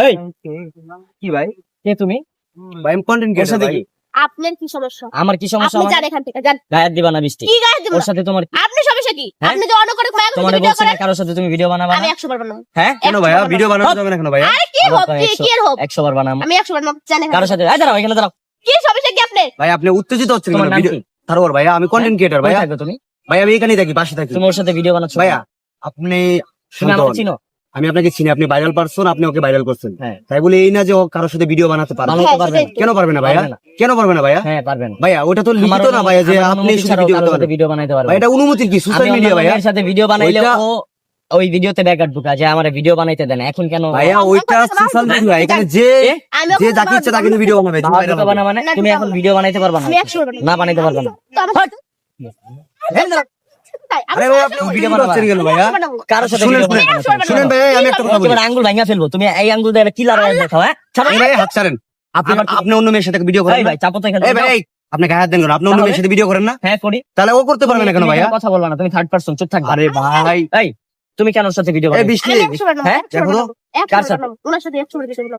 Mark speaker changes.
Speaker 1: এই, কি ভাই? কে তুমি?
Speaker 2: ভাই আমি কন্টেন্ট
Speaker 1: ওর
Speaker 2: ক্রিয়েটর
Speaker 1: সাথে
Speaker 2: ভাই।
Speaker 1: কি?
Speaker 3: আপনার কি সমস্যা?
Speaker 1: আমার কি সমস্যা?
Speaker 3: আপনি
Speaker 1: আমার
Speaker 3: যান এখান থেকে, যান।
Speaker 1: গায়ের দিবা না বৃষ্টি।
Speaker 3: কি গায়ে দিব
Speaker 1: ওর
Speaker 3: না?
Speaker 1: সাথে তোমার
Speaker 3: আপনি সমস্যা কি?
Speaker 1: হ্যাঁ?
Speaker 3: আপনি যে অন্য করে মায়া
Speaker 1: তোমার
Speaker 3: ভিডিও
Speaker 1: বলছি না
Speaker 3: করেন,
Speaker 1: কারোর সাথে তুমি ভিডিও বানাবা
Speaker 3: আমি
Speaker 1: না?
Speaker 3: 100 বার বানাবো।
Speaker 1: হ্যাঁ?
Speaker 2: কেন ভাইয়া ভিডিও বানানো যাবে না কেন ভাইয়া?
Speaker 3: আরে কি
Speaker 1: আবার
Speaker 3: হবে?
Speaker 1: কয়
Speaker 3: কি এর হবে?
Speaker 1: 100 বার বানাবো।
Speaker 3: আমি 100 বার বানাবো, জানেন
Speaker 1: কারোর সাথে এই দাঁড়াও, এখানে দাঁড়াও।
Speaker 3: কি সমস্যা কি আপনার?
Speaker 2: ভাই আপনি উত্তেজিত হচ্ছেন
Speaker 1: তোমার
Speaker 2: কেন?
Speaker 1: নাম
Speaker 2: ভিডিও
Speaker 1: কি?
Speaker 2: তারপর ভাইয়া আমি কন্টেন্ট ক্রিয়েটর
Speaker 1: কোথায়
Speaker 2: ভাইয়া।
Speaker 1: থাকো তুমি?
Speaker 2: ভাই আমি এখানেই থাকি, পাশে থাকি।
Speaker 1: তুমি ওর সাথে ভিডিও বানাচ্ছো
Speaker 2: ভাইয়া আপনি
Speaker 1: তুমি আমাকে
Speaker 2: শুনুন,
Speaker 1: চিনো?
Speaker 2: আমি আপনাকে চিনি, আপনি ভাইরাল পারসন, আপনি ওকে ভাইরাল করছেন।
Speaker 1: হ্যাঁ।
Speaker 2: তাই বলে এই না যে ও কারোর সাথে ভিডিও বানাতে পারবে।
Speaker 1: বানাতে
Speaker 3: হ্যাঁ,
Speaker 1: পারবে না।
Speaker 3: সেটাই তো।
Speaker 2: কেন পারবে না ভাইয়া?
Speaker 1: পারবে না।
Speaker 2: কেন পারবে না ভাইয়া?
Speaker 1: হ্যাঁ, পারবে না।
Speaker 2: ভাইয়া ওটা তো লিখিত না ভাইয়া যে
Speaker 1: আমার
Speaker 2: আপনি
Speaker 1: অনুমতি
Speaker 2: শুধু
Speaker 1: ছাড়াও
Speaker 2: ভিডিও
Speaker 1: কারোর
Speaker 2: করতে
Speaker 1: সাথে
Speaker 2: পারবেন।
Speaker 1: ভিডিও বানাইতে পারবে
Speaker 2: ভাই
Speaker 1: না।
Speaker 2: এটা অনুমতির কি? সোশ্যাল
Speaker 1: আমি অন্য
Speaker 2: মিডিয়া ভাইয়া।
Speaker 1: মেয়ের সাথে ভিডিও বানাইলে
Speaker 2: ওইটা-
Speaker 1: ও ওই ভিডিওতে ব্যাকআপ ঢুকা যে আমার ভিডিও বানাইতে দেন, এখন কেন?
Speaker 2: ভাইয়া ওইটা সোশ্যাল মিডিয়া, এখানে যে
Speaker 3: আমি
Speaker 2: যে যাকে ইচ্ছা তাকে ভিডিও বানাবে।
Speaker 1: বাবা ঢুকাবা না মানে
Speaker 3: না,
Speaker 1: তুমি
Speaker 3: ঢুকাবো
Speaker 1: এখন
Speaker 3: না।
Speaker 1: ভিডিও বানাইতে পারবা না?
Speaker 3: আমি 100 বার বানাবো।
Speaker 1: না বানাইতে পারবে না।
Speaker 3: তো আমার সাথে- তাই, আমি
Speaker 2: আরে ভাই আপনি
Speaker 3: 100
Speaker 2: ভিডিও
Speaker 1: বানাবা।
Speaker 2: বানাচ্ছেন কেন ভাইয়া?
Speaker 3: বানাবো।
Speaker 1: কারোর সাথে
Speaker 2: শুনেন
Speaker 1: ভিডিও
Speaker 2: শুনেন
Speaker 1: বানাইতে পারবে না।
Speaker 2: শুনেন ভাই আমি একটা কথা বলি।
Speaker 1: তোমার আঙ্গুল ভাঙা ফেলবো, তুমি এই আঙ্গুল দিয়ে কি লাগাই দেখাও? হ্যাঁ, ছাড়ো।
Speaker 2: এই ভাই হাত ছাড়েন। আপনি
Speaker 1: আমার কি-
Speaker 2: আপনি অন্য মেয়ের সাথে ভিডিও করেন
Speaker 1: এই
Speaker 2: না?
Speaker 1: ভাই চাপো তো এখানে।
Speaker 2: এই ভাই আপনি গায়ে হাত দেন কেন? আপনি অন্য
Speaker 1: তাহলে?
Speaker 2: মেয়ের সাথে ভিডিও করেন না?
Speaker 1: হ্যাঁ করি।
Speaker 2: তাহলে ও করতে পারবে না কেন
Speaker 1: তুমি
Speaker 2: ভাইয়া?
Speaker 1: কথা বলবা না, তুমি থার্ড পারসন, চুপ থাকবা।
Speaker 2: আরে ভাই
Speaker 1: এই তুমি কেন ওর সাথে ভিডিও
Speaker 2: এই
Speaker 1: বানাইছো?
Speaker 2: বৃষ্টি
Speaker 3: আমি 100 বার বানাবো,
Speaker 1: হ্যাঁ?
Speaker 3: 100 বার
Speaker 2: দেখো তো।
Speaker 3: বানাবো, 100
Speaker 1: কার
Speaker 3: বার
Speaker 1: সাথে?
Speaker 3: বানাবো। ওনার সাথে 100 বার ভিডিও বানাবো।